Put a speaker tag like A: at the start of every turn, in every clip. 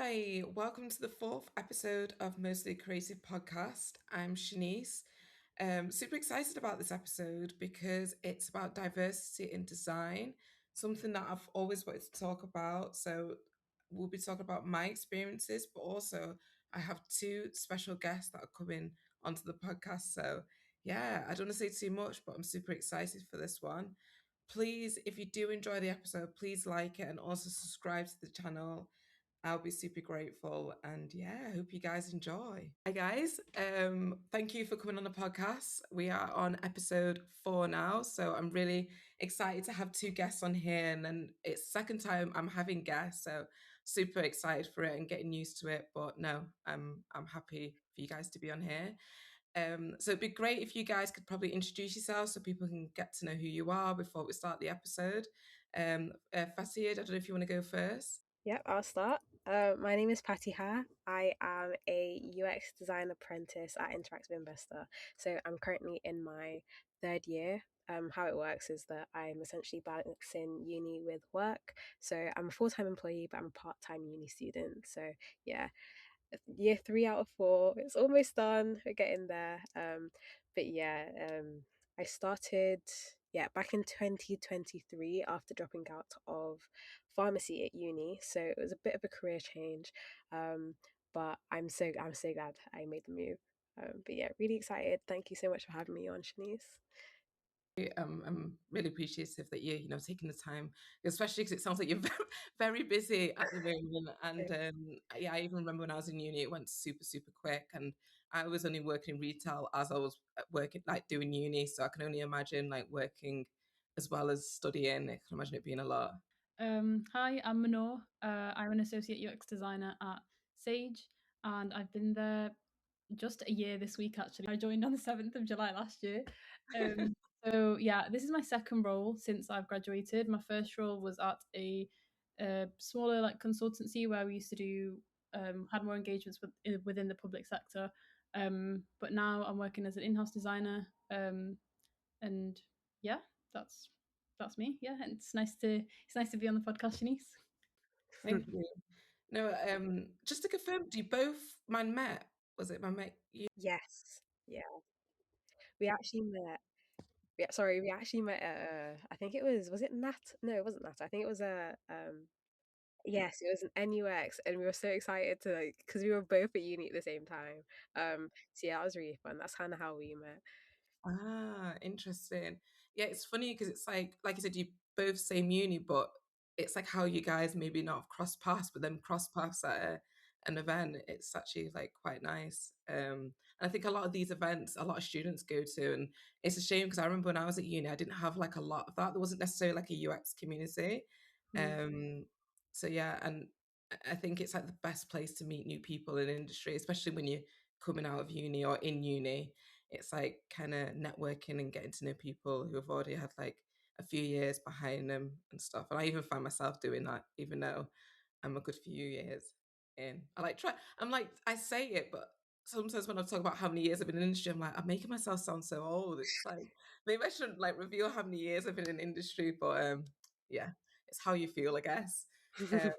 A: Hi, welcome to the fourth episode of Mostly Creative Podcast. I'm Shanice. Super excited about this episode because it's about diversity in design, something that I've always wanted to talk about. So we'll be talking about my experiences, but also I have two special guests that are coming onto the podcast. So yeah, I don't want to say too much, but I'm super excited for this one. Please, if you do enjoy the episode, please like it and also subscribe to the channel. I'll be super grateful. And yeah, I hope you guys enjoy. Hi, guys. Thank you for coming on the podcast. We are on episode 4 now. So I'm really excited to have two guests on here. And then it's second time I'm having guests. So super excited for it and getting used to it. But no, I'm happy for you guys to be on here. So it'd be great if you guys could probably introduce yourselves so people can get to know who you are before we start the episode. Fatia, I don't know if you want to go first.
B: Yep, I'll start. My name is Patty Ha. I am a UX design apprentice at Interactive Investor. So I'm currently in my third year. How it works is that I'm essentially balancing uni with work. So I'm a full-time employee, but I'm a part-time uni student. So yeah, year 3 out of 4. It's almost done. We're getting there. But yeah, I started back in 2023 after dropping out of pharmacy at uni. So it was a bit of a career change. But I'm so glad I made the move. But yeah, really excited. Thank you so much for having me on, Shanice.
A: I'm really appreciative that you're taking the time, especially because it sounds like you're very busy at the moment. And yeah, I even remember when I was in uni, it went super super quick, and I was only working retail as I was working like doing uni, so I can only imagine like working as well as studying. I can imagine it being a lot.
C: Hi, I'm Manor. I'm an associate UX designer at Sage, and I've been there just a year this week. Actually, I joined on the 7th of July last year. Um, so yeah, this is my second role since I've graduated. My first role was at a smaller like consultancy where we used to do had more engagements within the public sector. But now I'm working as an in-house designer. And yeah, that's that's me. Yeah, and it's nice to be on the podcast, Shanice.
A: Thank you. No, just to confirm, do you both man met? Was it man met? You?
B: Yes. Yeah. We actually met. Yeah, sorry, we actually met at I think was it Nat? No, it wasn't Nat. I think it was a yes, it was an NUX, and we were so excited to like because we were both at uni at the same time. So yeah, that was really fun. That's kind of how we met.
A: Ah, interesting. Yeah, it's funny because it's like you said, you both same uni, but it's like how you guys maybe not have crossed paths, but then cross paths at an event. It's actually like quite nice. And I think a lot of these events, a lot of students go to, and it's a shame because I remember when I was at uni, I didn't have like a lot of that. There wasn't necessarily like a UX community.
B: Mm.
A: Um, so yeah, and I think it's like the best place to meet new people in industry, especially when you're coming out of uni or in uni. It's like kind of networking and getting to know people who have already had like a few years behind them and stuff. And I even find myself doing that, even though I'm a good few years in. I'm like, I say it, but sometimes when I talk about how many years I've been in industry, I'm like, I'm making myself sound so old. It's like, maybe I shouldn't like reveal how many years I've been in industry, but yeah, it's how you feel, I guess. Um,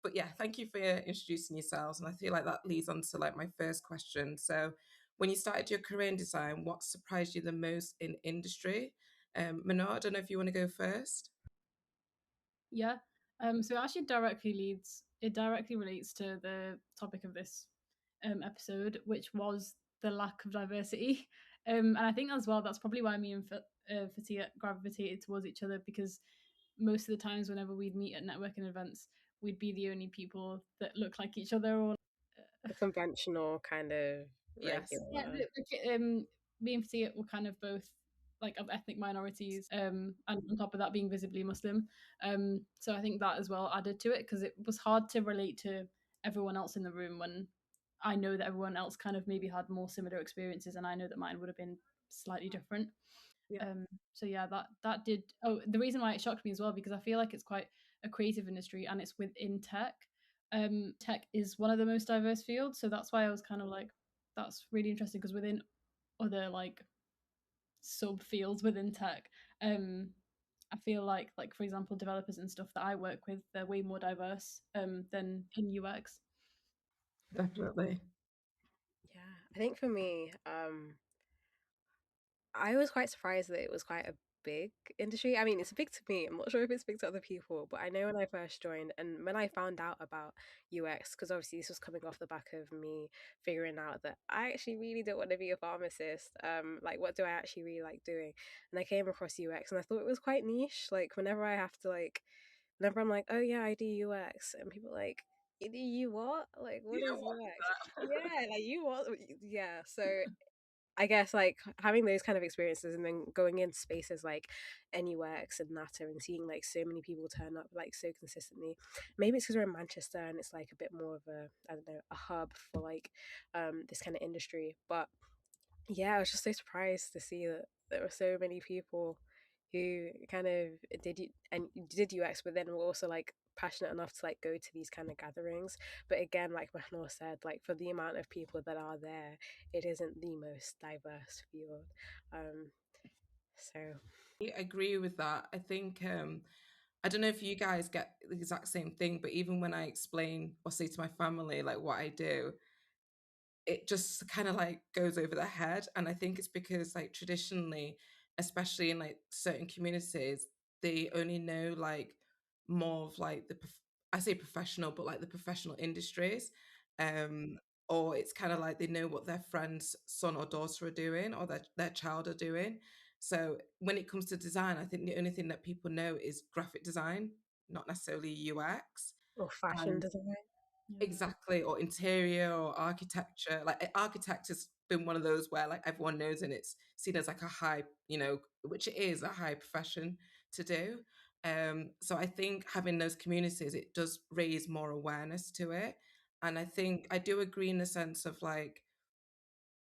A: but yeah, thank you for introducing yourselves. And I feel like that leads on to like my first question. So, when you started your career in design, what surprised you the most in industry? Manoj, I don't know if you want to go first.
C: Yeah. So it directly relates to the topic of this episode, which was the lack of diversity. And I think as well that's probably why me and Fatia gravitated towards each other, because most of the times whenever we'd meet at networking events, we'd be the only people that look like each other, or
B: The conventional kind of
A: Yes.
C: yeah,
B: regular.
C: me and Fatia were kind of both like of ethnic minorities, and on top of that being visibly Muslim. So I think that as well added to it, because it was hard to relate to everyone else in the room when I know that everyone else kind of maybe had more similar experiences, and I know that mine would have been slightly different.
B: Yeah.
C: So yeah, that did. Oh, the reason why it shocked me as well, because I feel like it's quite a creative industry and it's within tech. Tech is one of the most diverse fields, so that's why I was kind of like, that's really interesting, because within other like subfields within tech, I feel like for example, developers and stuff that I work with, they're way more diverse than in UX.
A: Definitely.
B: Yeah, I think for me, I was quite surprised that it was quite a big industry. I mean, it's big to me. I'm not sure if it's big to other people, but I know when I first joined and when I found out about UX, because obviously this was coming off the back of me figuring out that I actually really don't want to be a pharmacist. Like what do I actually really like doing? And I came across UX and I thought it was quite niche. Like whenever I'm like, oh yeah, I do UX, and people are like, you do you what? Like, what
A: Yeah,
B: is
A: what is
B: UX?
A: that?
B: Yeah, like you what? Yeah, so I guess like having those kind of experiences and then going into spaces like NUX and Natter and seeing like so many people turn up like so consistently. Maybe it's because we're in Manchester and it's like a bit more of a, I don't know, a hub for like this kind of industry. But yeah, I was just so surprised to see that there were so many people who kind of did UX, but then were also like passionate enough to like go to these kind of gatherings. But again, like Mahnor said, like for the amount of people that are there, it isn't the most diverse field. Um, so
A: I agree with that. I think I don't know if you guys get the exact same thing, but even when I explain or say to my family like what I do, it just kind of like goes over their head. And I think it's because like traditionally, especially in like certain communities, they only know like more of like I say professional, but like the professional industries. Um, or it's kind of like they know what their friend's son or daughter are doing or their child are doing. So when it comes to design, I think the only thing that people know is graphic design, not necessarily UX.
B: or fashion
A: And
B: design.
C: Yeah.
A: exactly, or interior or architecture. Like architect has been one of those where like everyone knows and it's seen as like a high, which it is a high profession to do. So I think having those communities, it does raise more awareness to it. And I think I do agree in the sense of like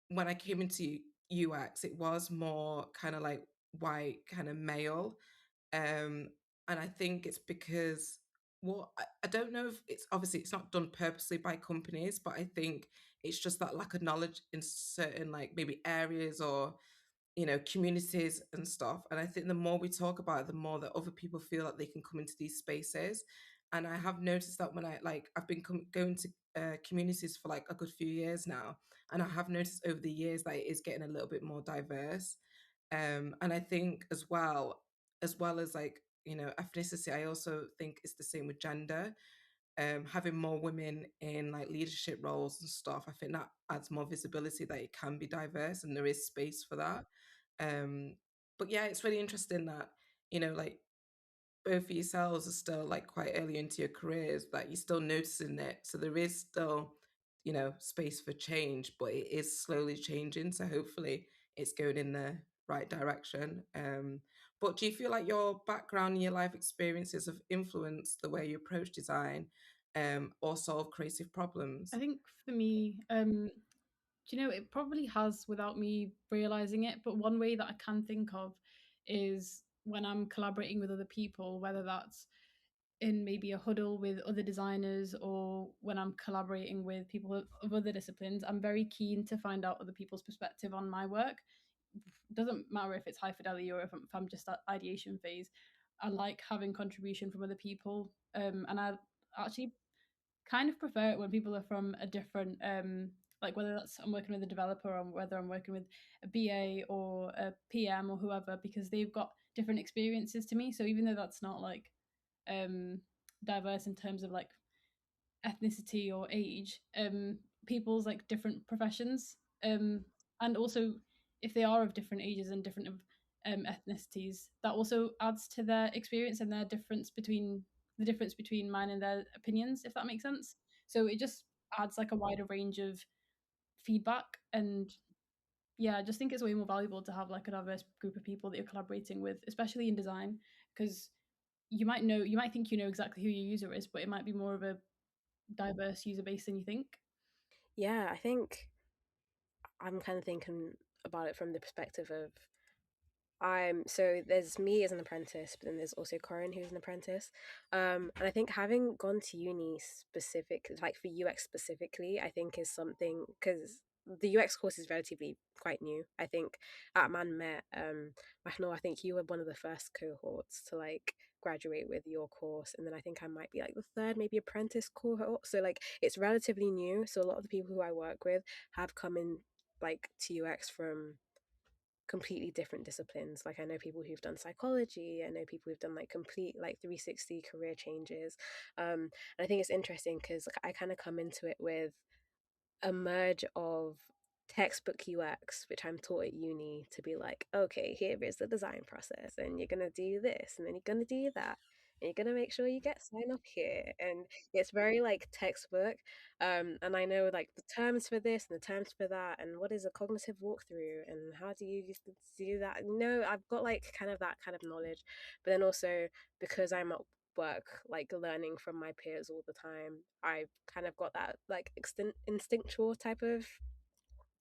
A: when I came into UX, it was more kind of like white, kind of male. Um, and I think it's because, well, I don't know if it's obviously it's not done purposely by companies, but I think it's just that lack of knowledge in certain like maybe areas or communities and stuff. And I think the more we talk about it, the more that other people feel that they can come into these spaces. And I have noticed that when I've been going to communities for like a good few years now, and I have noticed over the years that it is getting a little bit more diverse. And I think as well as like ethnicity, I also think it's the same with gender. Having more women in like leadership roles and stuff, I think that adds more visibility that it can be diverse and there is space for that. um but yeah, it's really interesting that like both of yourselves are still like quite early into your careers, that you're still noticing it. So there is still, space for change, but it is slowly changing. So hopefully it's going in the right direction. But do you feel like your background and your life experiences have influenced the way you approach design, or solve creative problems?
C: I think for me, do you know, it probably has without me realizing it. But one way that I can think of is when I'm collaborating with other people, whether that's in maybe a huddle with other designers or when I'm collaborating with people of other disciplines. I'm very keen to find out other people's perspective on my work. Doesn't matter if it's high fidelity or if I'm just at ideation phase. I like having contribution from other people, and I actually kind of prefer it when people are from a different like whether that's I'm working with a developer or whether I'm working with a BA or a PM or whoever, because they've got different experiences to me. So even though that's not like um diverse in terms of like ethnicity or age, people's like different professions, and also if they are of different ages and different ethnicities, that also adds to their experience and their difference between mine and their opinions, if that makes sense. So it just adds like a wider range of feedback. And yeah, I just think it's way more valuable to have like a diverse group of people that you're collaborating with, especially in design, because you might think you know exactly who your user is, but it might be more of a diverse user base than you think.
B: Yeah, I think I'm kind of thinking about it from the perspective of so there's me as an apprentice, but then there's also Corin who's an apprentice. And I think having gone to uni specific, like for UX specifically, I think is something because the UX course is relatively quite new. I think at Man Met, Mahno, I think you were one of the first cohorts to like graduate with your course, and then I think I might be like the third, maybe apprentice cohort. So like it's relatively new. So a lot of the people who I work with have come in like to UX from completely different disciplines. Like I know people who've done psychology, I know people who've done like complete like 360 career changes. And I think it's interesting because like, I kind of come into it with a merge of textbook UX, which I'm taught at uni to be like, okay, here is the design process, and you're gonna do this, and then you're gonna do that, and you're gonna make sure you get sign off here, and it's very like textbook. And I know like the terms for this and the terms for that, and what is a cognitive walkthrough, and how do you do that? No, I've got like kind of that kind of knowledge, but then also because I'm at work like learning from my peers all the time, I've kind of got that like instinctual type of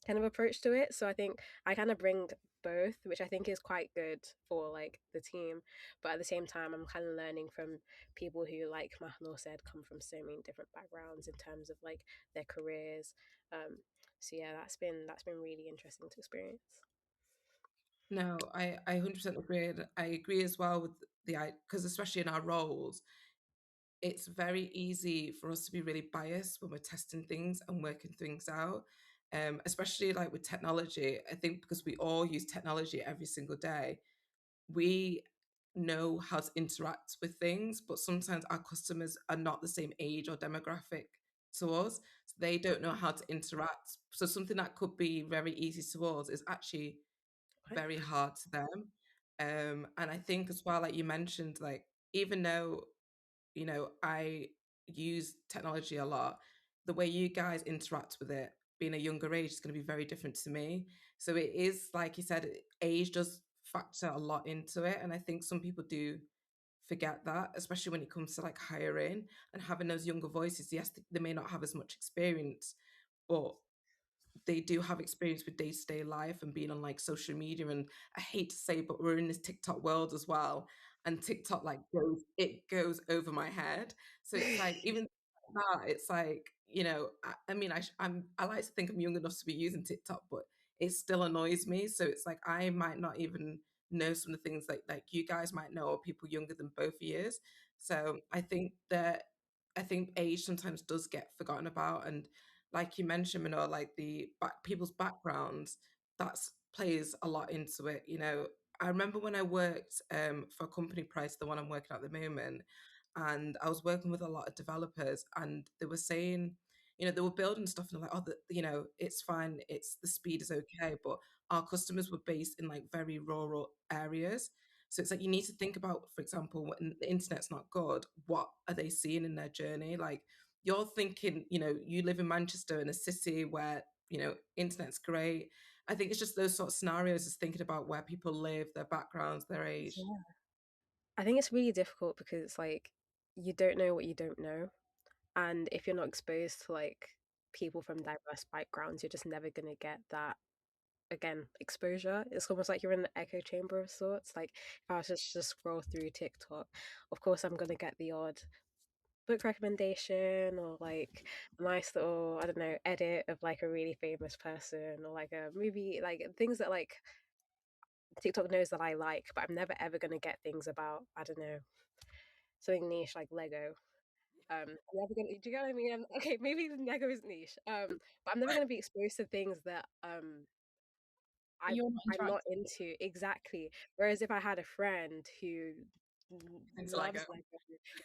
B: kind of approach to it. So I think I kind of bring both, which I think is quite good for like the team, but at the same time I'm kind of learning from people who, like Mahnor said, come from so many different backgrounds in terms of like their careers. So yeah, that's been really interesting to experience.
A: No, I 100% agree. And I agree as well with because especially in our roles, it's very easy for us to be really biased when we're testing things and working things out. Especially like with technology, I think because we all use technology every single day, we know how to interact with things, but sometimes our customers are not the same age or demographic to us. So they don't know how to interact. So something that could be very easy to us is actually
B: Right.
A: very hard to them. And I think as well, like you mentioned, like even though, I use technology a lot, the way you guys interact with it, being a younger age, is going to be very different to me. So it is, like you said, age does factor a lot into it. And I think some people do forget that, especially when it comes to like hiring and having those younger voices. Yes, they may not have as much experience, but they do have experience with day-to-day life and being on like social media. And I hate to say, but we're in this TikTok world as well, and TikTok like goes over my head. So it's like even that, it's like, I mean, I like to think I'm young enough to be using TikTok, but it still annoys me. So it's like I might not even know some of the things like you guys might know, or people younger than both years. So I think age sometimes does get forgotten about. And like you mentioned, Manor, like people's backgrounds, that's plays a lot into it. I remember when I worked for a company prior to the one I'm working at the moment, and I was working with a lot of developers, and they were saying, they were building stuff, and they're like, oh, it's fine, it's the speed is okay, but our customers were based in like very rural areas. So it's like you need to think about, for example, when the internet's not good, what are they seeing in their journey? Like you're thinking, you live in Manchester in a city where, internet's great. I think it's just those sort of scenarios, is thinking about where people live, their backgrounds, their age.
B: Yeah. I think it's really difficult because it's like you don't know what you don't know. And if you're not exposed to like people from diverse backgrounds, you're just never gonna get that again exposure. It's almost like you're in the echo chamber of sorts. Like if I was just scroll through TikTok, of course I'm gonna get the odd book recommendation or like a nice little, I don't know, edit of like a really famous person or like a movie, like things that like TikTok knows that I like, but I'm never ever gonna get things about, I don't know, something niche like Lego. I'm never gonna. Do you get what I mean? Okay, maybe Lego is niche. But I'm never gonna be exposed to things that I
C: You're not
B: I'm not
C: interacting.
B: into exactly. Whereas if I had a friend who
A: Into Lego.
B: loves Lego,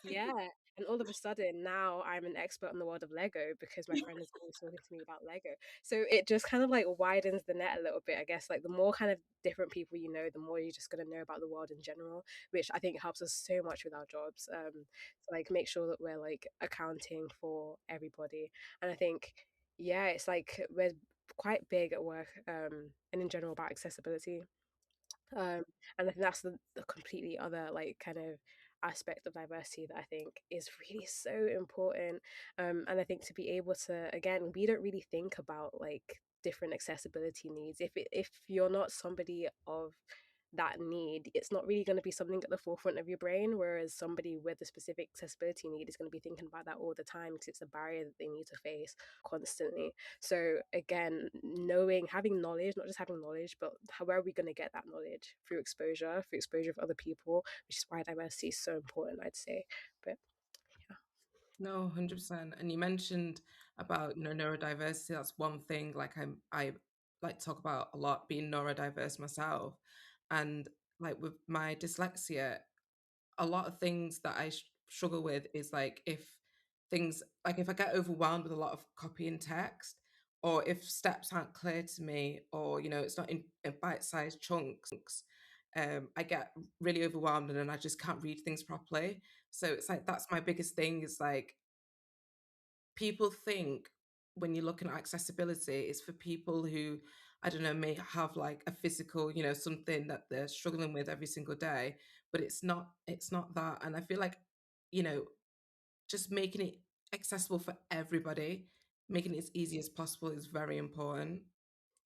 B: yeah, and all of a sudden now I'm an expert on the world of Lego because my friend is always talking to me about Lego. So it just kind of like widens the net a little bit, I guess. Like the more kind of different people you know, the more you're just gonna know about the world in general, which I think helps us so much with our jobs. To like make sure that we're like accounting for everybody, and I think yeah, it's like we're quite big at work and in general about accessibility, and I think that's the completely other like kind of aspect of diversity that I think is really so important. And I think to be able to, again, we don't really think about like different accessibility needs if you're not somebody of that need, it's not really going to be something at the forefront of your brain, whereas somebody with a specific accessibility need is going to be thinking about that all the time because it's a barrier that they need to face constantly. So again, knowing, having knowledge, not just having knowledge, but how are we going to get that knowledge? Through exposure of other people, which is why diversity is so important, I'd say. But yeah.
A: No, 100%. And you mentioned about, neurodiversity. That's one thing like I like talk about a lot, being neurodiverse myself. And like with my dyslexia, a lot of things that I struggle with is like if I get overwhelmed with a lot of copy and text, or if steps aren't clear to me, or it's not in bite-sized chunks, I get really overwhelmed and then I just can't read things properly. So it's like that's my biggest thing is like people think when you're looking at accessibility, it's for people who, I don't know, may have like a physical, something that they're struggling with every single day, but it's not that. And I feel like, you know, just making it accessible for everybody, making it as easy as possible is very important.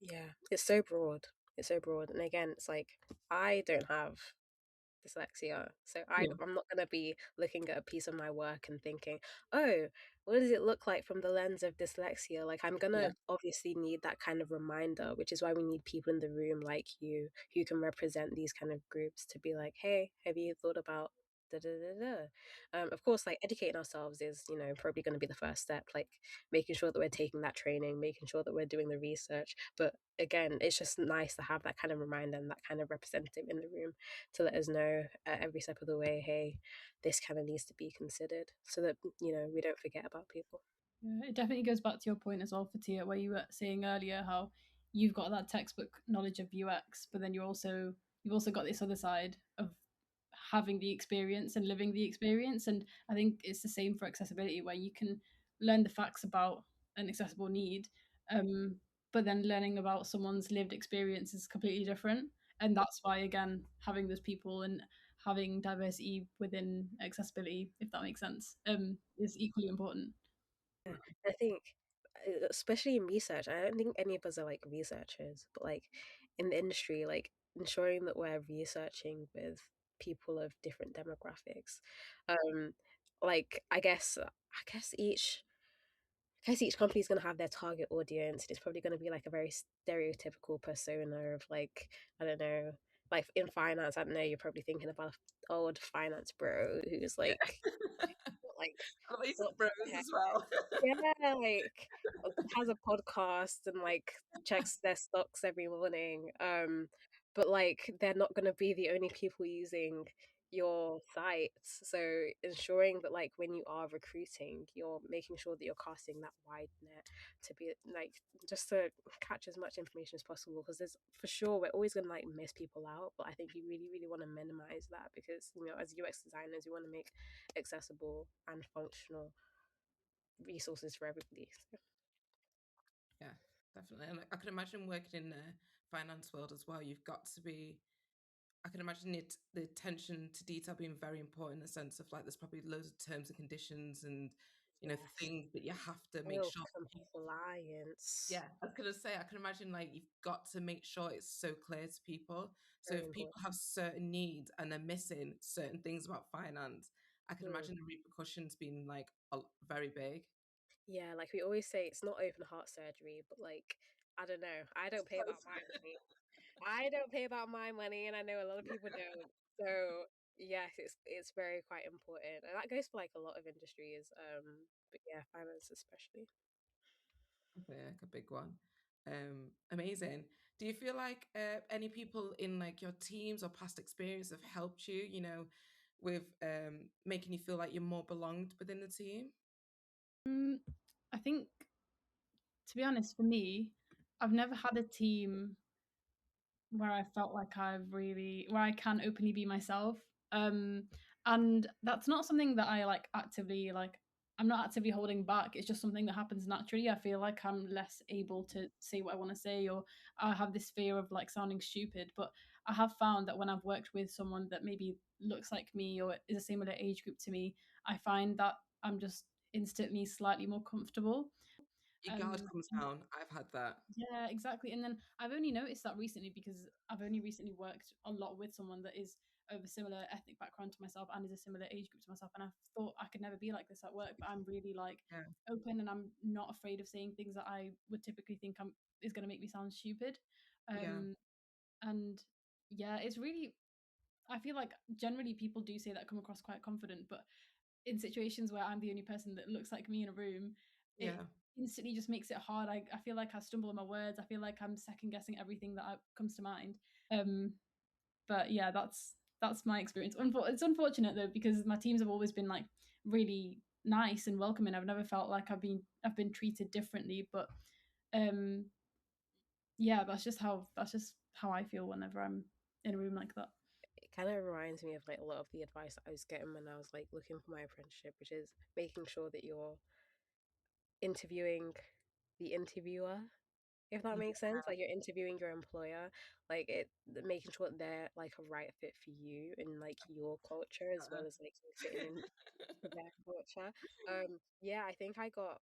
B: Yeah, it's so broad. It's so broad. And again, it's like I don't have dyslexia. So
A: Yeah.
B: I'm not going to be looking at a piece of my work and thinking, oh, what does it look like from the lens of dyslexia? Like, I'm going
A: Yeah.
B: to obviously need that kind of reminder, which is why we need people in the room like you who can represent these kind of groups to be like, hey, have you thought about da da da da? Of course, like educating ourselves is, probably going to be the first step, like making sure that we're taking that training, making sure that we're doing the research. But again, it's just nice to have that kind of reminder and that kind of representative in the room to let us know at every step of the way, hey, this kind of needs to be considered so that, we don't forget about people.
C: Yeah, it definitely goes back to your point as well, Fatia, where you were saying earlier how you've got that textbook knowledge of UX, but then you've also got this other side of having the experience and living the experience. And I think it's the same for accessibility, where you can learn the facts about an accessible need, um, but then learning about someone's lived experience is completely different. And that's why, again, having those people and having diversity within accessibility, if that makes sense, is equally important.
B: Yeah. I think, especially in research, I don't think any of us are like researchers, but like in the industry, like ensuring that we're researching with people of different demographics. Um, like I guess each company is going to have their target audience. It's probably going to be like a very stereotypical persona of like, I don't know, like in finance. I don't know. You're probably thinking about an old finance bro who's
A: Yeah.
B: like
A: I love these
B: thoughts
A: bros
B: in their head.
A: as well.
B: Yeah, like has a podcast and like checks their stocks every morning. But like they're not gonna be the only people using your sites. So ensuring that like when you are recruiting, you're making sure that you're casting that wide net to be like just to catch as much information as possible because there's for sure we're always gonna like miss people out. But I think you really, really want to minimize that because as UX designers, you want to make accessible and functional resources for everybody. So,
A: Yeah, definitely. And I can imagine working in the finance world as well. You've got to be. I can imagine the attention to detail being very important in the sense of like there's probably loads of terms and conditions and
B: yes.
A: things that you have to make
B: Oh,
A: sure.
B: compliance.
A: Yeah, I was gonna say I can imagine like you've got to make sure it's so clear to people. So
B: Very
A: if
B: important.
A: people have certain needs and they're missing certain things about finance, I can
B: Mm.
A: imagine the repercussions being like very big.
B: Yeah, like we always say, it's not open heart surgery, but like, I don't know. I don't pay about
A: Close.
B: my money. I don't pay about my money, and I know a lot of people don't. So yes, it's very quite important, and that goes for like a lot of industries. But yeah, finance especially.
A: Yeah, like a big one. Amazing. Do you feel like any people in like your teams or past experience have helped you, with making you feel like you're more belonged within the team?
C: Mm, I think, to be honest, for me, I've never had a team where I felt like where I can openly be myself. Um, and that's not something that I like actively like. I'm not actively holding back. It's just something that happens naturally. I feel like I'm less able to say what I want to say, or I have this fear of like sounding stupid. But I have found that when I've worked with someone that maybe looks like me or is a similar age group to me, I find that I'm just instantly slightly more comfortable.
A: Your guard comes down. I've had that.
C: Yeah, exactly. And then I've only noticed that recently because I've only recently worked a lot with someone that is of a similar ethnic background to myself and is a similar age group to myself. And I thought I could never be like this at work, but I'm really like
A: Yeah,
C: open and I'm not afraid of saying things that I would typically think is going to make me sound stupid.
A: yeah,
C: Um, and yeah, it's really, I feel like generally people do say that come across quite confident, but in situations where I'm the only person that looks like me in a room, it
A: yeah.
C: instantly just makes it hard. I feel like I stumble on my words. I feel like I'm second guessing everything that comes to mind. Um, but yeah, that's my experience. It's unfortunate though because my teams have always been like really nice and welcoming. I've never felt like I've been treated differently. But um, yeah, that's just how I feel whenever I'm in a room like that.
B: It kind of reminds me of like a lot of the advice that I was getting when I was like looking for my apprenticeship, which is making sure that you're interviewing the interviewer, if that makes sense. Like you're interviewing your employer, like making sure that they're like a right fit for you and like your culture as well as like you fitting in their culture. Yeah, I think I got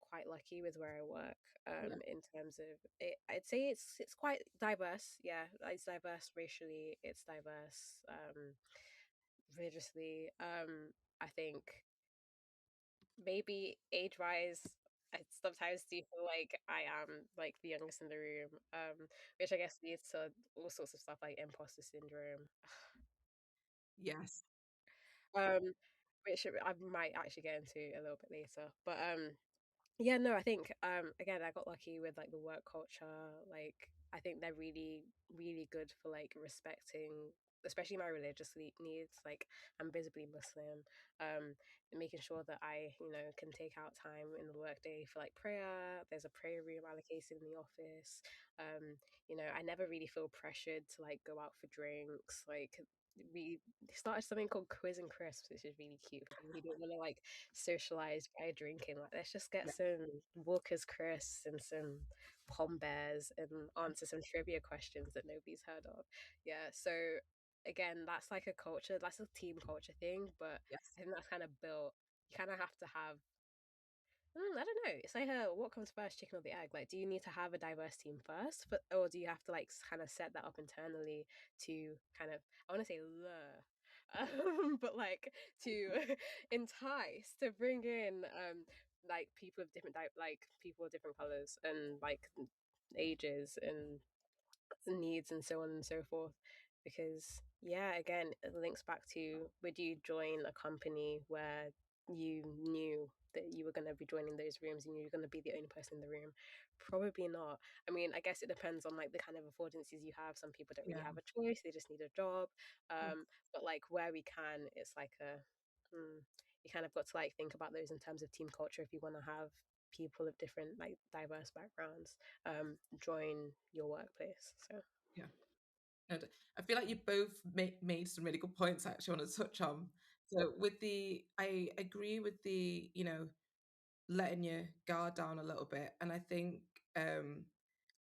B: quite lucky with where I work.
A: Yeah.
B: In terms of it, I'd say it's quite diverse. Yeah, it's diverse racially. It's diverse religiously. I think maybe age wise. I sometimes do feel like I am like the youngest in the room, which I guess leads to all sorts of stuff like imposter syndrome,
A: Yes.
B: um, which I might actually get into a little bit later. But yeah, no, I think again I got lucky with like the work culture. Like I think they're really, really good for like respecting especially my religious needs. Like I'm visibly Muslim, and making sure that I, can take out time in the workday for like prayer. There's a prayer room allocated in the office. I never really feel pressured to like go out for drinks. Like we started something called Quiz and Crisps, which is really cute for people who don't want to like socialize by drinking. Like, let's just get
A: Yeah.
B: some Walker's crisps and some Pom Bears and answer some trivia questions that nobody's heard of. Yeah, so again, that's like a culture, that's a team culture thing, but
A: Yes.
B: I think that's kind of built. You kind of have to have I don't know. It's like what comes first, chicken or the egg? Like, do you need to have a diverse team first, or do you have to like kind of set that up internally to kind of, I want to say lure, but like to entice to bring in like people of different like people of different colors and like ages and needs and so on and so forth. Because yeah, again, it links back to, would you join a company where you knew that you were going to be joining those rooms and you're going to be the only person in the room? Probably not. I mean, I guess it depends on like the kind of affordances you have. Some people don't really
A: Yeah.
B: have a choice, they just need a job.
A: Yeah.
B: But like where we can, it's like you kind of got to like think about those in terms of team culture if you want to have people of different like diverse backgrounds join your workplace. So
A: Yeah. And I feel like you both made some really good points I actually want to touch on. So I agree with the, letting your guard down a little bit. And I think um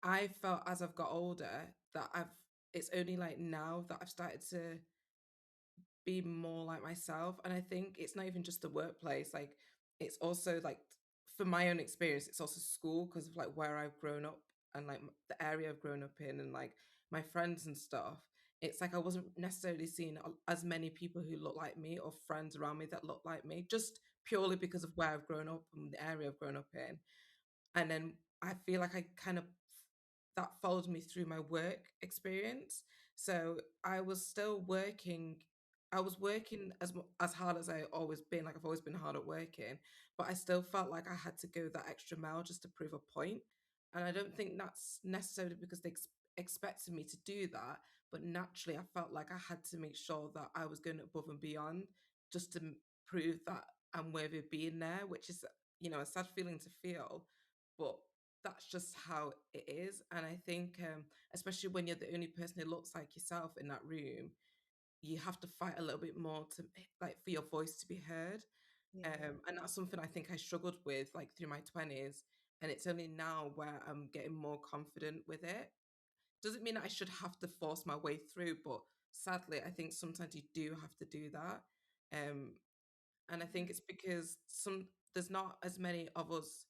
A: I felt as I've got older that it's only like now that I've started to be more like myself. And I think it's not even just the workplace, like it's also like for my own experience, it's also school because of like where I've grown up and like the area I've grown up in and like my friends and stuff. It's like I wasn't necessarily seeing as many people who look like me or friends around me that look like me, just purely because of where I've grown up and the area I've grown up in. And then I feel like I kind of that followed me through my work experience. So I was still working. I was working as hard as I always been. Like I've always been hard at working, but I still felt like I had to go that extra mile just to prove a point. And I don't think that's necessarily because they expected me to do that, but naturally I felt like I had to make sure that I was going above and beyond just to prove that I'm worthy of being there, which is a sad feeling to feel, but that's just how it is. And I think, especially when you're the only person who looks like yourself in that room, you have to fight a little bit more to like for your voice to be heard.
B: yeah.
A: And that's something I think I struggled with like through my 20s. And it's only now where I'm getting more confident with it. Doesn't mean that I should have to force my way through, but sadly, I think sometimes you do have to do that. And I think it's because there's not as many of us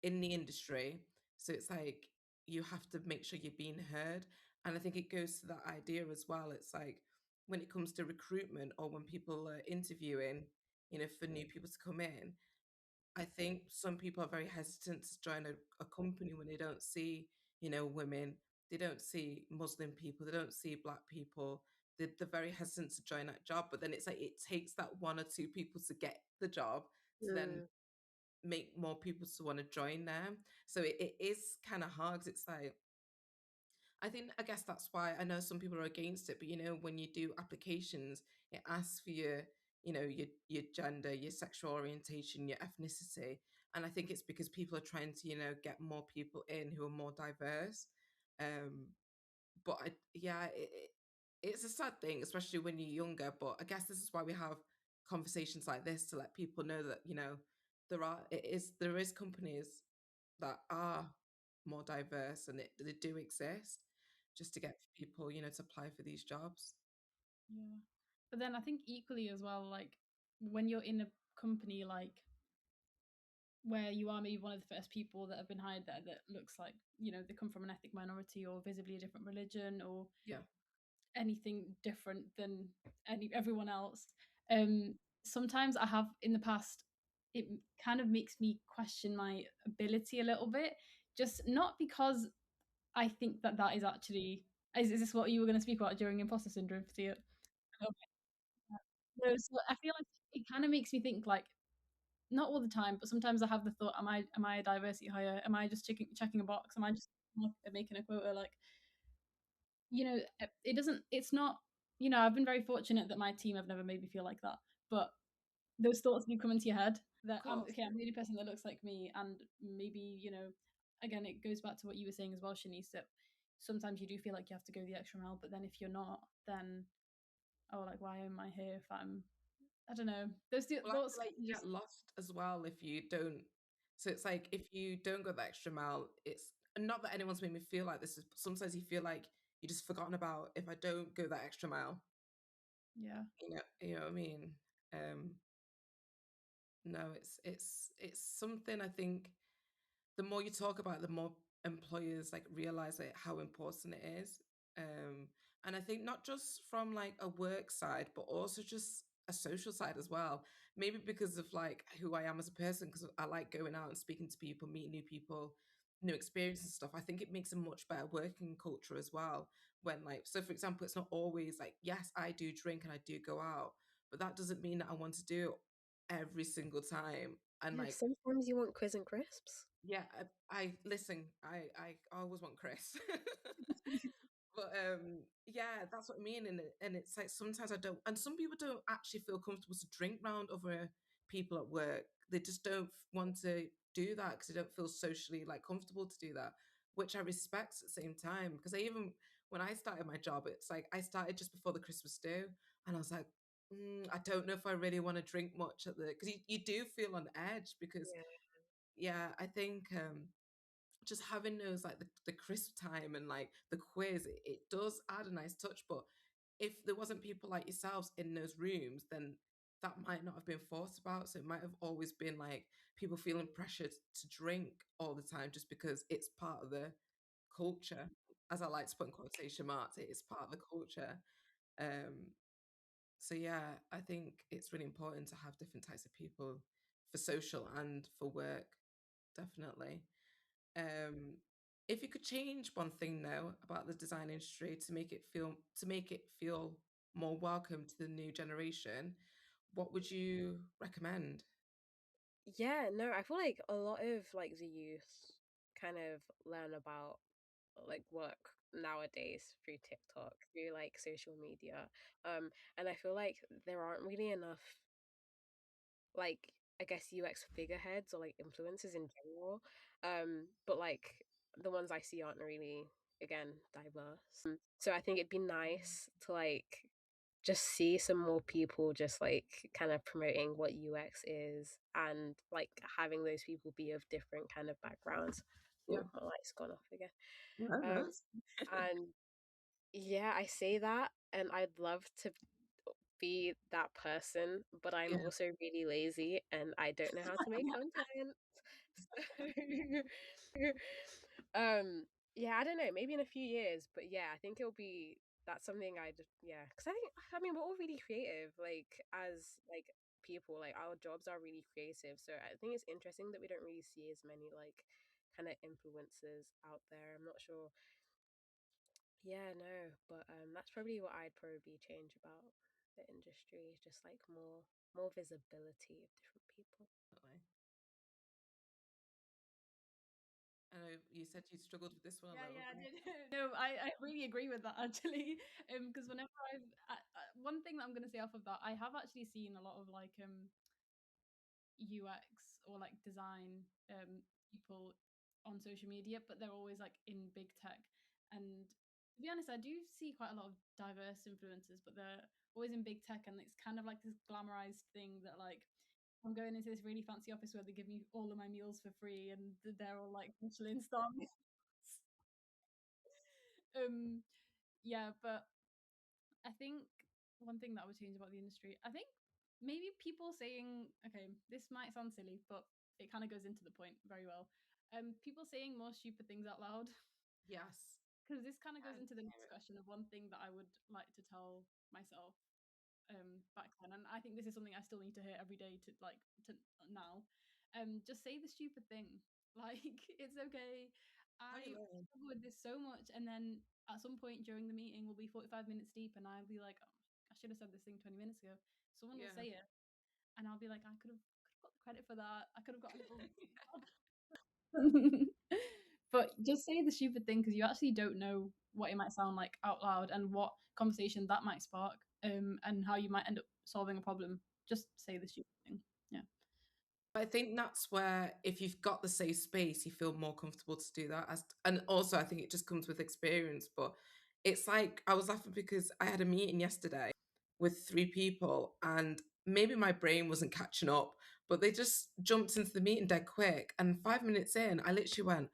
A: in the industry. So it's like you have to make sure you're being heard. And I think it goes to that idea as well. It's like when it comes to recruitment or when people are interviewing, for new people to come in, I think some people are very hesitant to join a company when they don't see, women, they don't see Muslim people, they don't see black people. They're very hesitant to join that job. But then it's like it takes that one or two people to get the job to then
B: Mm,
A: make more people to want to join them. So it is kind of hard 'cause it's like I guess that's why I know some people are against it, but when you do applications, it asks for your gender, your sexual orientation, your ethnicity. And I think it's because people are trying to, get more people in who are more diverse. Um, but yeah, it's a sad thing, especially when you're younger. But I guess this is why we have conversations like this to let people know that, there is companies that are more diverse and they do exist just to get people, to apply for these jobs.
C: Yeah. But then I think equally as well, like when you're in a company like where you are maybe one of the first people that have been hired there that looks like, they come from an ethnic minority or visibly a different religion or
A: Yeah.
C: anything different than everyone else. Sometimes I have in the past, it kind of makes me question my ability a little bit, just not because I think that that is actually. Is this what you were going to speak about during imposter syndrome, Thea? Okay. No, so I feel like it kind of makes me think like not all the time, but sometimes I have the thought: Am I a diversity hire? Am I just checking a box? Am I just making a quota? Like it doesn't. It's not. I've been very fortunate that my team have never made me feel like that. But those thoughts do come into your head
A: Of
C: that
A: course.
C: I'm the only person that looks like me, and maybe again, it goes back to what you were saying as well, Shanice. That sometimes you do feel like you have to go the extra mile, but then if you're not, then like why am I here if I'm I don't know. Those
A: Well, I
C: thoughts
A: feel like you
C: just
A: get lost as well if you don't. So it's like if you don't go the extra mile, it's not that anyone's made me feel like this, but sometimes you feel like you're just forgotten about if I don't go that extra mile.
C: yeah.
A: You know what I mean? Um, no, it's something I think the more you talk about it, the more employers like realize like how important it is. Um, and I think not just from like a work side, but also just a social side as well. Maybe because of like who I am as a person, because I like going out and speaking to people, meeting new people, new experiences and stuff. I think it makes a much better working culture as well. When like, so for example, it's not always like, yes, I do drink and I do go out, but that doesn't mean that I want to do it every single time. And
B: yeah,
A: like
B: sometimes you want quiz and crisps.
A: yeah, I listen. I always want Chris, but yeah, that's what I mean. And it's like sometimes I don't, and some people don't actually feel comfortable to drink round other people at work. They just don't want to do that because they don't feel socially like comfortable to do that, which I respect at the same time. Because I even when I started my job, it's like I started just before the Christmas do, and I was like. I don't know if I really want to drink much at the because you do feel on edge because
B: Yeah.
A: yeah, I think just having those like the crisp time and like the quiz, it does add a nice touch. But if there wasn't people like yourselves in those rooms, then that might not have been thought about. So it might have always been like people feeling pressured to drink all the time just because it's part of the culture. As I like to put in quotation marks, it is part of the culture. Um, so yeah, I think it's really important to have different types of people for social and for work, definitely. Um, if you could change one thing though about the design industry to make it feel more welcome to the new generation, what would you recommend?
B: Yeah, no, I feel like a lot of like the youth kind of learn about like work nowadays through TikTok, through like social media. And I feel like there aren't really enough like I guess UX figureheads or like influencers in general. But like the ones I see aren't really again diverse. So I think it'd be nice to like just see some more people just like kind of promoting what UX is and like having those people be of different kind of backgrounds.
A: Yeah,
B: Oh, my light's gone off again.
A: no, no,
B: Um, and yeah, I say that, and I'd love to be that person, but I'm
A: yeah,
B: also really lazy and I don't know how to make content. Yeah, I don't know, maybe in a few years, but yeah, I think it'll be that's something yeah, because I mean, we're all really creative, like as like people, like our jobs are really creative. So I think it's interesting that we don't really see as many like kind of influencers out there. I'm not sure. Yeah, no, but that's probably what I'd probably change about the industry, just like more visibility of different people.
A: Definitely. I know you said you struggled with this one a
C: Yeah,
A: little
C: yeah, I
A: bit.
C: did. No, I really agree with that actually. Because whenever one thing that I'm going to say off of that, I have actually seen a lot of like UX or like design people on social media, but they're always like in big tech. And to be honest, I do see quite a lot of diverse influencers, but they're always in big tech, and it's kind of like this glamorized thing that like I'm going into this really fancy office where they give me all of my meals for free, and they're all like Michelin star meals. um, yeah, but I think one thing that I would change about the industry, I think maybe people saying, okay, this might sound silly, but it kind of goes into the point very well. People saying more stupid things out loud,
A: Yes.
C: because this kind of goes
A: I
C: into the
A: hear
C: next
A: it.
C: question of one thing that I would like to tell myself back then, and I think this is something I still need to hear every day to now. Just say the stupid thing. Like it's okay.
A: How you
C: I
A: learn.
C: struggle with this so much, and then at some point during the meeting, we'll be 45 minutes deep, and I'll be like, oh, I should have said this thing 20 minutes ago. Someone will
A: Yeah.
C: say it, and I'll be like, I could have got the credit for that. I could have got a little. But just say the stupid thing because you actually don't know what it might sound like out loud and what conversation that might spark, and how you might end up solving a problem. Just say the stupid thing. Yeah.
A: I think that's where if you've got the safe space, you feel more comfortable to do that. And also, I think it just comes with experience. But it's like I was laughing because I had a meeting yesterday with three people, and maybe my brain wasn't catching up, but they just jumped into the meeting dead quick. And 5 minutes in, I literally went,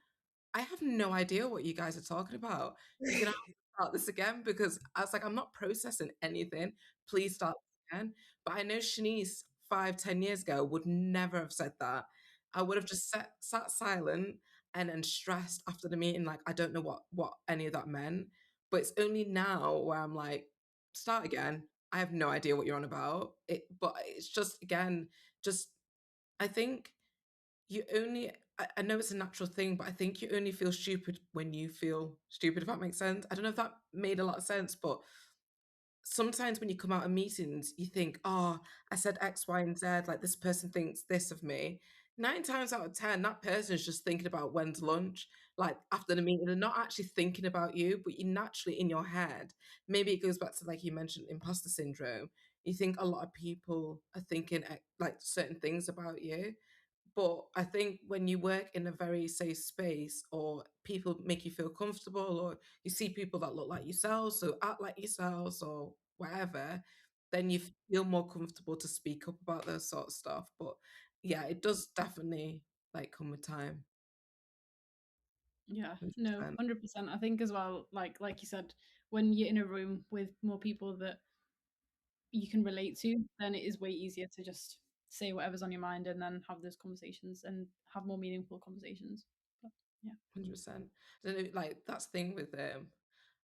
A: I have no idea what you guys are talking about. You're gonna have to start this again because I was like, I'm not processing anything. Please start this again. But I know Shanice 5, 10 years ago would never have said that. I would have just sat silent and then stressed after the meeting, like I don't know what any of that meant. But it's only now where I'm like, start again. I have no idea what you're on about. But it's just again, just I think you only I know it's a natural thing, but I think you only feel stupid when you feel stupid, if that makes sense. I don't know if that made a lot of sense, but sometimes when you come out of meetings, you think, oh, I said X, Y, and Z, like this person thinks this of me. 9 times out of 10, that person is just thinking about when's lunch, like after the meeting. They're not actually thinking about you, but you naturally in your head, maybe it goes back to like you mentioned, imposter syndrome. You think a lot of people are thinking like certain things about you. But I think when you work in a very safe space or people make you feel comfortable or you see people that look like yourselves, so act like yourselves or whatever, then you feel more comfortable to speak up about those sort of stuff. But yeah, it does definitely like come with time.
C: Yeah. No,
A: 100%.
C: 100%. I think as well, like you said, when you're in a room with more people that you can relate to, then it is way easier to just say whatever's on your mind and then have those conversations and have more meaningful conversations. But yeah.
A: 100%. I don't know, like that's the thing with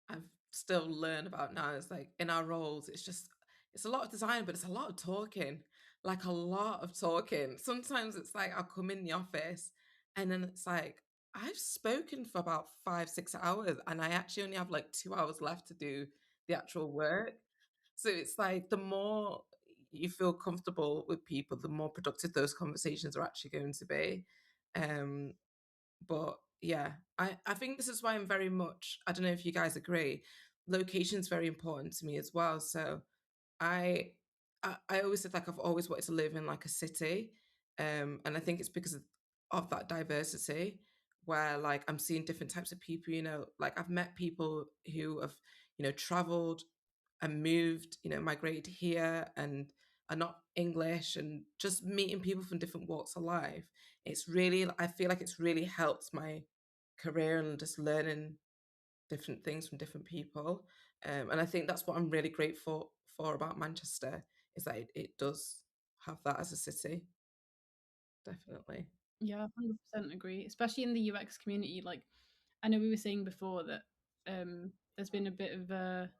A: I've still learned about now is like in our roles, it's a lot of design, but it's a lot of talking, like a lot of talking. Sometimes it's like I'll come in the office and then it's like I've spoken for about 5, 6 hours and I actually only have like 2 hours left to do the actual work. So it's like the more you feel comfortable with people, the more productive those conversations are actually going to be. Um, but yeah, I think this is why I'm very much, I don't know if you guys agree, location is very important to me as well. So I I always said like I've always wanted to live in like a city. And I think it's because of that diversity where like I'm seeing different types of people, like I've met people who have, traveled and moved, migrated here and are not English and just meeting people from different walks of life. It's really, I feel like it's really helped my career and just learning different things from different people. And I think that's what I'm really grateful for about Manchester is that it does have that as a city, definitely.
C: Yeah, 100% agree. Especially in the UX community, like I know we were saying before that there's been a bit of a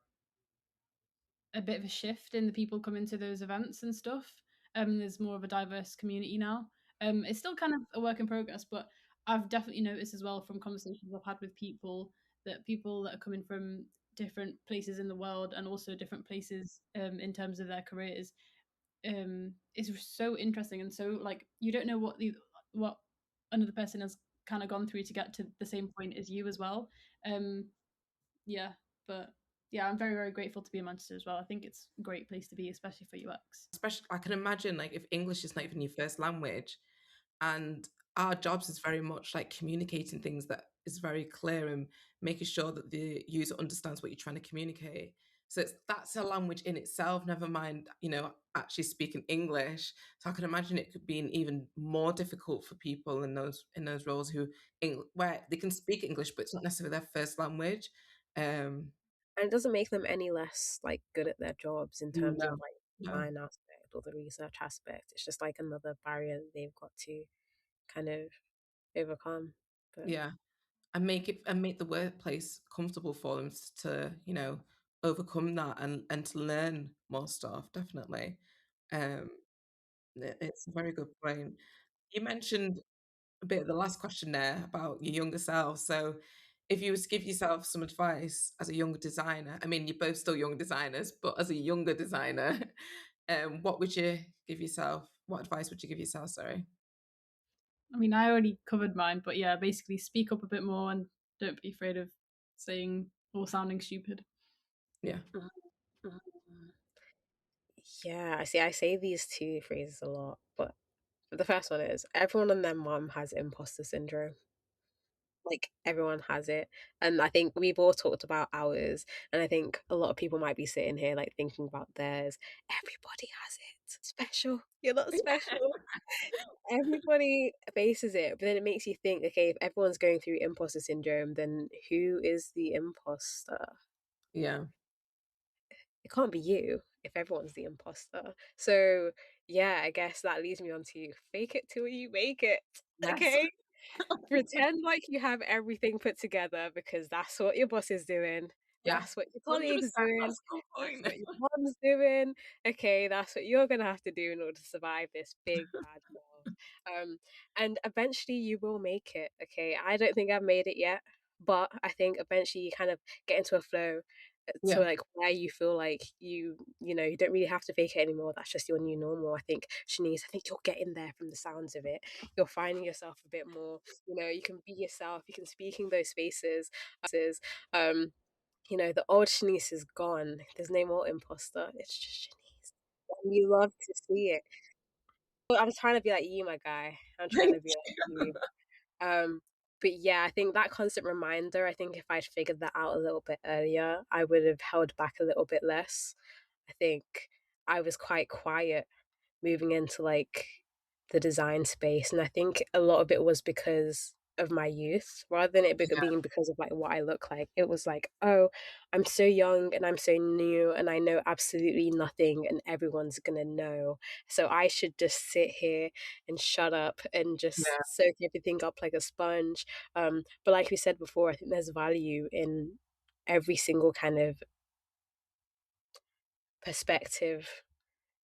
C: shift in the people coming to those events and stuff. There's more of a diverse community now. It's still kind of a work in progress, but I've definitely noticed as well from conversations I've had with people that are coming from different places in the world and also different places in terms of their careers is so interesting and so like you don't know what another person has kind of gone through to get to the same point as you as well. Um, yeah, but yeah, I'm very, very grateful to be in Manchester as well. I think it's a great place to be, especially for UX.
A: Especially, I can imagine like if English is not even your first language, and our jobs is very much like communicating things that is very clear and making sure that the user understands what you're trying to communicate. So that's a language in itself, never mind, actually speaking English. So I can imagine it could be even more difficult for people in those roles where they can speak English, but it's not necessarily their first language. Um,
B: And it doesn't make them any less like good at their jobs in terms of
A: no,
B: like
A: no,
B: design aspect or the research aspect. It's just like another barrier that they've got to kind of overcome. But
A: yeah. And make the workplace comfortable for them to overcome that and to learn more stuff, definitely. um it's a very good point. You mentioned a bit of the last question there about your younger self. So if you was to give yourself some advice as a younger designer, I mean, you're both still young designers, but as a younger designer, what advice would you give yourself, sorry?
C: I mean, I already covered mine, but yeah, basically speak up a bit more and don't be afraid of saying or sounding stupid.
A: Yeah.
B: Mhm. Yeah, I say these two phrases a lot, but the first one is everyone and their mom has imposter syndrome. Like everyone has it. And I think we've all talked about ours, and I think a lot of people might be sitting here like thinking about theirs. Everybody has it. Special. You're not special. Everybody faces it, but then it makes you think, okay, if everyone's going through imposter syndrome, then who is the imposter?
A: Yeah.
B: It can't be you if everyone's the imposter. So yeah, I guess that leads me on to fake it till you make it.
A: Yes.
B: Okay. Pretend like you have everything put together because that's what your boss is doing.
A: Yeah.
B: That's what your colleagues
A: 100%,
B: doing.
A: that's a good
B: That's
A: point.
B: what your mom's doing. Okay, that's what you're gonna have to do in order to survive this big bad world. And eventually you will make it. Okay, I don't think I've made it yet, but I think eventually you kind of get into a flow to
A: Yeah.
B: like where you feel like you don't really have to fake it anymore. That's just your new normal. I think Shanice, I think you're getting there from the sounds of it. You're finding yourself a bit more. You can be yourself. You can speak in those spaces. Um, the old Shanice is gone. There's no more imposter. It's just Shanice. And you love to see it. Well, I'm trying to be like you, my guy. I'm trying
A: Thank
B: to be like
A: you.
B: you. Um, but yeah, I think that constant reminder, I think if I'd figured that out a little bit earlier, I would have held back a little bit less. I think I was quite quiet moving into like the design space. And I think a lot of it was because of my youth rather than
A: Yeah.
B: being because of like what I look like. It was like, oh, I'm so young and I'm so new and I know absolutely nothing and everyone's gonna know. So I should just sit here and shut up and just
A: Yeah.
B: soak everything up like a sponge. But like we said before, I think there's value in every single kind of perspective,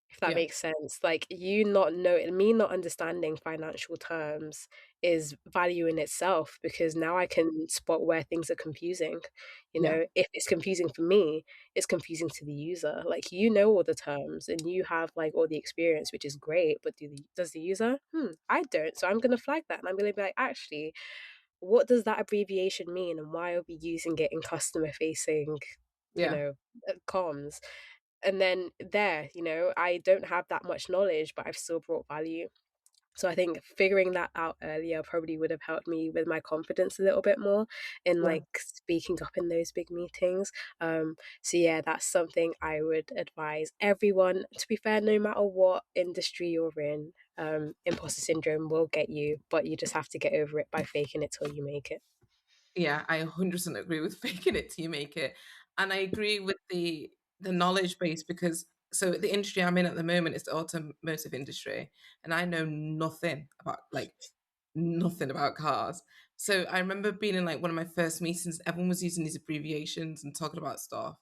B: if that
A: Yeah.
B: makes sense. Like you not know me not understanding financial terms is value in itself because now I can spot where things are confusing.
A: Yeah.
B: If it's confusing for me, it's confusing to the user. Like you know all the terms and you have like all the experience, which is great, but does the user? I don't. So I'm gonna flag that and I'm gonna be like, actually, what does that abbreviation mean and why are we using it in customer facing, you
A: Yeah.
B: know, comms? And then there, I don't have that much knowledge, but I've still brought value. So I think figuring that out earlier probably would have helped me with my confidence a little bit more in
A: Yeah.
B: like speaking up in those big meetings. So yeah, that's something I would advise everyone. To be fair, no matter what industry you're in, imposter syndrome will get you, but you just have to get over it by faking it till you make it.
A: Yeah, I 100% agree with faking it till you make it. And I agree with the knowledge base because so the industry I'm in at the moment is the automotive industry, and I know nothing about like nothing about cars. So I remember being in like one of my first meetings, everyone was using these abbreviations and talking about stuff.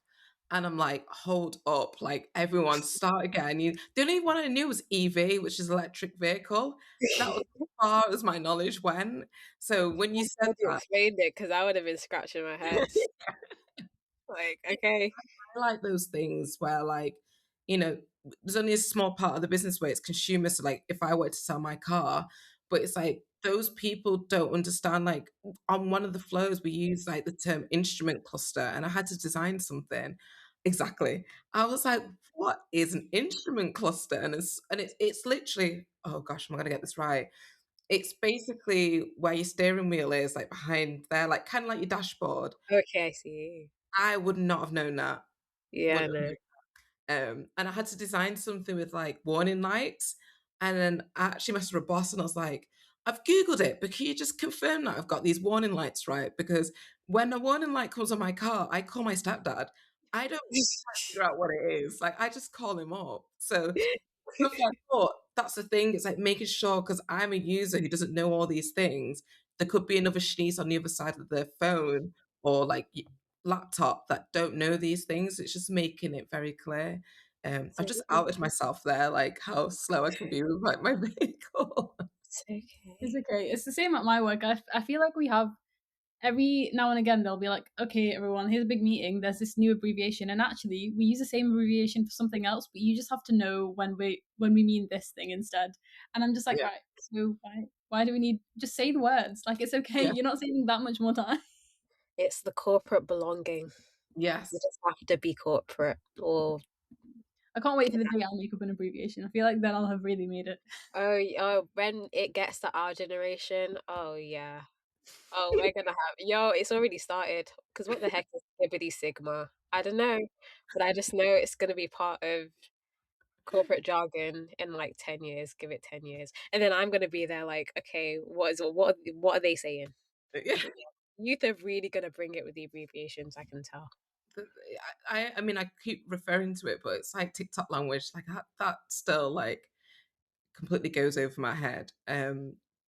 A: And I'm like, hold up, like everyone start again. The only one I knew was EV, which is electric vehicle. That was as far as my knowledge went. So when you said
B: Glad you
A: that,
B: explained it because I would have been scratching my head. Like, okay.
A: I like those things where like, you know, there's only a small part of the business where it's consumers. So like if I were to sell my car, but it's like those people don't understand. Like on one of the flows, we use like the term instrument cluster, and I had to design something. Exactly. I was like, what is an instrument cluster? And it's literally, oh gosh, am I gonna get this right? It's basically where your steering wheel is, like behind there, like kind of like your dashboard.
B: Okay, I see.
A: I would not have known that.
B: Yeah,
A: Wouldn't
B: no.
A: and I had to design something with like warning lights. And then I actually messaged my boss and I was like, I've Googled it, but can you just confirm that I've got these warning lights right? Because when a warning light comes on my car, I call my stepdad. I don't figure out what it is. Like I just call him up. So stuff like that. That's the thing. It's like making sure because I'm a user who doesn't know all these things. There could be another Shanice on the other side of their phone or like laptop that don't know these things. It's just making it very clear. I've
B: So,
A: just outed myself there, like how slow I can be with like my vehicle.
B: it's
C: It's
B: okay.
C: okay. It's the same at my work. I feel like we have every now and again they'll be like, okay, everyone, here's a big meeting. There's this new abbreviation, and actually we use the same abbreviation for something else, but you just have to know when we mean this thing instead. And I'm just like,
A: Yeah,
C: right, so why do we need just say the words? Like it's okay.
A: yeah,
C: You're not saving that much more time.
B: It's the corporate belonging. You
A: yes.
B: just have to be corporate. Or
C: I can't wait for the day I'll make up an abbreviation. I feel like then I'll have really made it.
B: oh, when it gets to our generation, oh yeah. Oh, we're gonna have yo. It's already started. Because what the heck is Hibbity Sigma? I don't know, but I just know it's gonna be part of corporate jargon in like 10 years. Give it 10 years, and then I'm gonna be there like, okay, what are they saying?
A: Yeah.
B: Youth are really gonna bring it with the abbreviations. I can tell.
A: I mean, I keep referring to it, but it's like TikTok language. Like that still like completely goes over my head.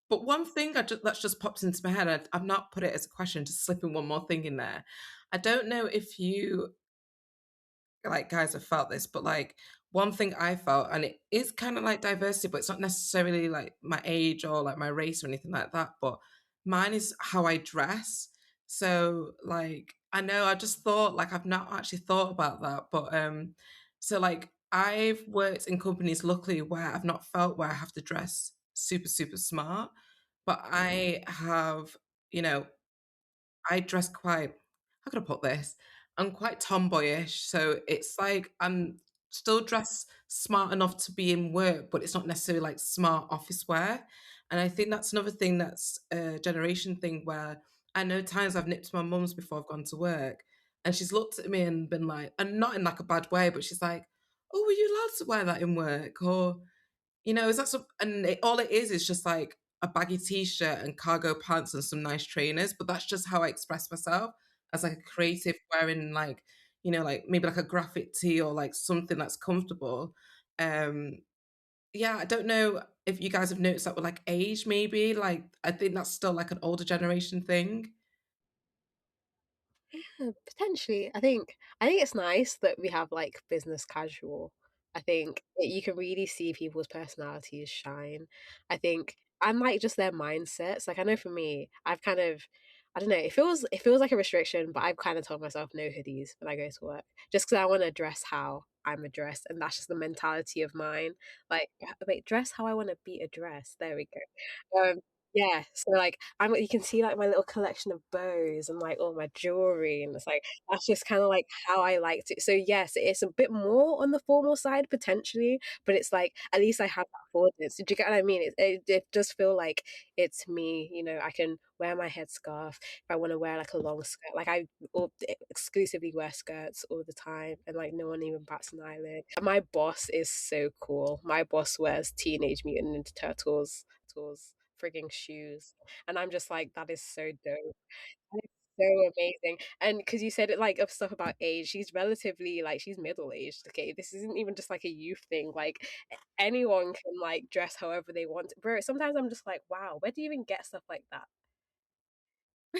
A: But one thing that's just popped into my head, I've not put it as a question, just slipping one more thing in there. I don't know if you like guys have felt this, but like one thing I felt, and it is kind of like diversity, but it's not necessarily like my age or like my race or anything like that. But mine is how I dress. So like I know I just thought like I've not actually thought about that, but so like I've worked in companies luckily where I've not felt where I have to dress super smart, but I have, you know, I dress quite how could I put this? I'm quite tomboyish, so it's like I'm still dressed smart enough to be in work, but it's not necessarily like smart office wear. And I think that's another thing that's a generation thing where I know times I've nipped my mum's before I've gone to work, and she's looked at me and been like, and not in like a bad way, but she's like, "Oh, were you allowed to wear that in work?" Or is that some and all it is just like a baggy t-shirt and cargo pants and some nice trainers, but that's just how I express myself as like a creative wearing like, like maybe like a graphic tee or like something that's comfortable. Um, yeah, I don't know if you guys have noticed that with like age, maybe. Like I think that's still like an older generation thing.
B: Potentially, I think it's nice that we have like business casual. I think that you can really see people's personalities shine. I think and like just their mindsets. Like I know for me, I've kind of I don't know, it feels like a restriction, but I've kind of told myself no hoodies when I go to work. Just because I want to dress how I'm addressed, and that's just the mentality of mine. Like, wait, dress how I want to be addressed. There we go. Yeah, so, like, you can see, like, my little collection of bows and, like, all my jewelry, and it's like, that's just kinda, like, how I like to so, yes, it's a bit more on the formal side potentially, but it's like, at least I have that affordance. Do you get what I mean? It does feel like it's me, I can wear my headscarf if I wanna wear, like, a long skirt, like, I exclusively wear skirts all the time, and, like, no one even bats an eyelid. My boss is so cool. My boss wears Teenage Mutant Ninja Turtles frigging shoes. And I'm just like, that is so dope. so amazing. And because you said it like of stuff about age, she's relatively like she's middle aged. Okay, this isn't even just like a youth thing. Like anyone can like dress however they want. Bro, sometimes I'm just like, wow, where do you even get stuff like that?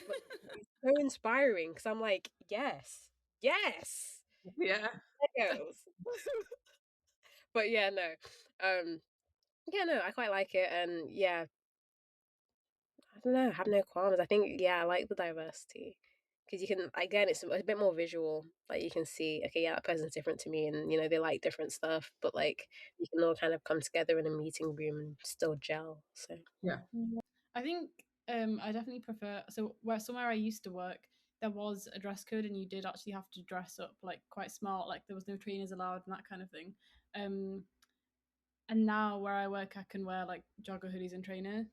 B: But it's so inspiring because I'm like, yes, yes,
A: Yeah.
B: Legos. But yeah, no, yeah, no, I quite like it, and yeah, I don't know, I have no qualms. I think yeah, I like the diversity because you can again, it's a bit more visual. Like you can see, okay, yeah, that person's different to me, and you know they like different stuff, but like you can all kind of come together in a meeting room and still gel. So
A: Yeah.
C: I think I definitely prefer, so where somewhere I used to work, there was a dress code and you did actually have to dress up like quite smart, like there was no trainers allowed and that kind of thing. Um and now where I work I can wear like jogger hoodies and trainers.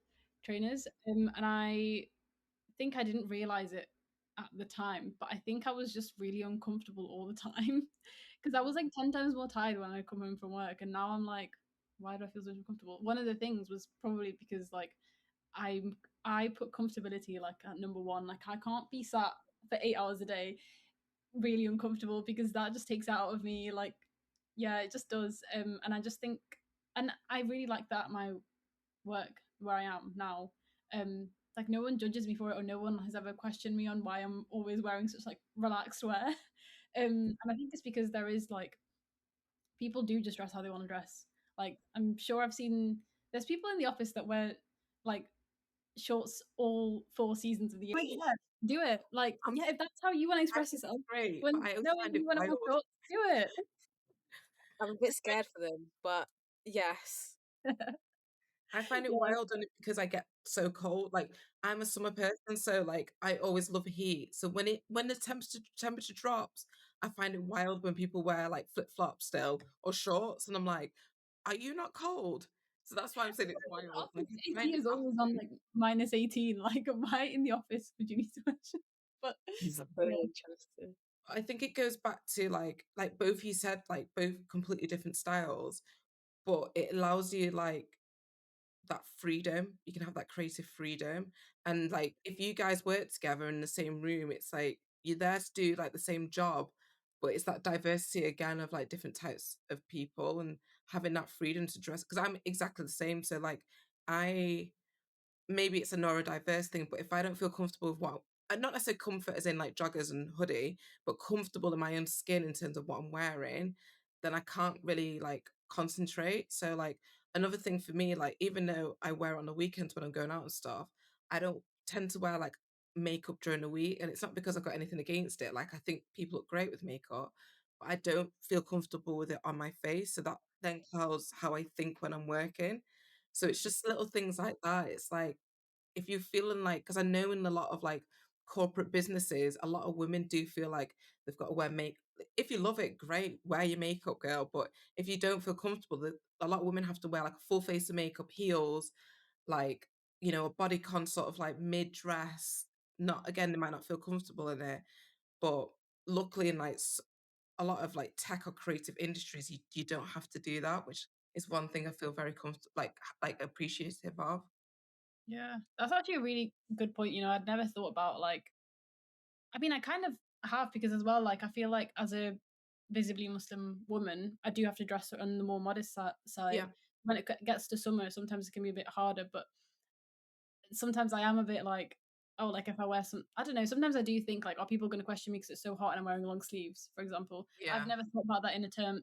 C: And I think I didn't realize it at the time, but I think I was just really uncomfortable all the time because I was like 10 times more tired when I come home from work, and now I'm like, why do I feel so uncomfortable? One of the things was probably because like I I put comfortability like at number one. Like I can't be sat for 8 hours a day really uncomfortable because that just takes it out of me. Like yeah, it just does. And I just think, and I really like that at my work where I am now. Um, like no one judges me for it, or no one has ever questioned me on why I'm always wearing such like relaxed wear. And I think it's because there is like people do just dress how they want to dress. Like I'm sure I've seen there's people in the office that wear like shorts all 4 seasons of the year. Like, yeah, do it. Like,
A: I'm,
C: yeah, if that's how you want to
A: I
C: express
A: think
C: yourself,
A: it's great,
C: when
A: but I also
C: knowing
A: find it
C: you want to wear
A: wild.
C: shorts, do it.
B: I'm a bit scared for them, but yes,
A: I find it
C: Yeah.
A: wild only because I get so cold. Like I'm a summer person, so like I always love heat. So when the temperature drops, I find it wild when people wear like flip flops still or shorts, and I'm like, are you not cold? So that's why I'm saying it's wild. Like
C: Office
A: I
C: AC
A: find it
C: is always on like -18. Like, why in the office would you need to mention? But
B: very
C: yeah,
B: interesting.
A: I think it goes back to like both you said like both completely different styles, but it allows you like that freedom. You can have that creative freedom. And like if you guys work together in the same room, it's like you're there to do like the same job, but it's that diversity again of like different types of people and having that freedom to dress. Because I'm exactly the same. So like I maybe it's a neurodiverse thing, but if I don't feel comfortable with what and not necessarily comfort as in like joggers and hoodie, but comfortable in my own skin in terms of what I'm wearing, then I can't really like concentrate. So like another thing for me, like even though I wear it on the weekends when I'm going out and stuff, I don't tend to wear like makeup during the week. And it's not because I've got anything against it. Like I think people look great with makeup, but I don't feel comfortable with it on my face. So that then clouds how I think when I'm working. So it's just little things like that. It's like if you're feeling like, because I know in a lot of like corporate businesses, a lot of women do feel like they've got to wear make. If you love it, great, wear your makeup, girl. But if you don't feel comfortable, a lot of women have to wear like a full face of makeup, heels, like a bodycon sort of like mid dress. Not again, they might not feel comfortable in it, but luckily in like a lot of like tech or creative industries, you don't have to do that, which is one thing I feel very comfortable, like appreciative of.
C: yeah, that's actually a really good point. I'd never thought about like. I mean, I kind of have because as well, like I feel like as a visibly Muslim woman, I do have to dress on the more modest side.
A: Yeah,
C: When it gets to summer, sometimes it can be a bit harder, but sometimes I am a bit like, oh, like if I wear some, I don't know. Sometimes I do think like, are people going to question me because it's so hot and I'm wearing long sleeves, for example. I've
A: yeah,
C: never thought about that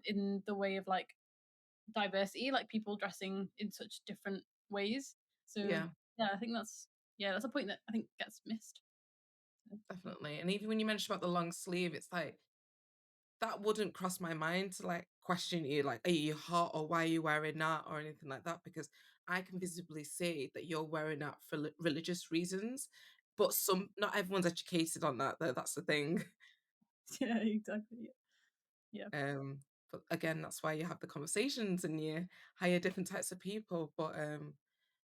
C: in the way of like diversity, like people dressing in such different ways. So
A: yeah.
C: yeah, I think that's a point that I think gets missed. So, yeah.
A: Definitely. And even when you mentioned about the long sleeve, it's like that wouldn't cross my mind to like question you, like, are you hot or why are you wearing that or anything like that? Because I can visibly see that you're wearing that for religious reasons. But not everyone's educated on that, though. That's the thing.
C: Yeah, exactly. Yeah.
A: Um, but again, that's why you have the conversations and you hire different types of people. But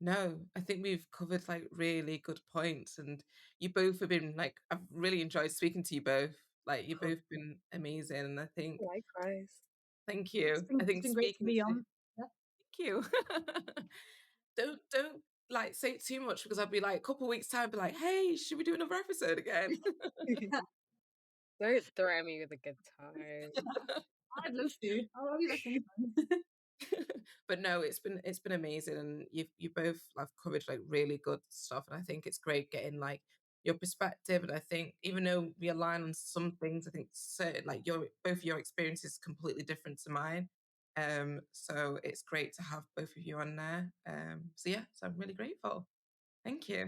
A: no, I think we've covered like really good points, and you both have been like I've really enjoyed speaking to you both. Like you've both been amazing, and I think
B: Likewise.
A: thank you. I
C: It's
A: think
C: been great to
A: speaking
C: be
A: to
C: on. Yeah.
A: thank you. don't like say it too much because I'd be like a couple of weeks time, be like, hey, should we do another episode again?
B: Don't threaten me with a good time.
C: I'd love to. I'll be back anytime.
A: But no, it's been amazing, and you both have covered like really good stuff, and I think it's great getting like your perspective. And I think even though we align on some things, I think certain like your experience is completely different to mine. So it's great to have both of you on there. So yeah, so I'm really grateful. Thank you.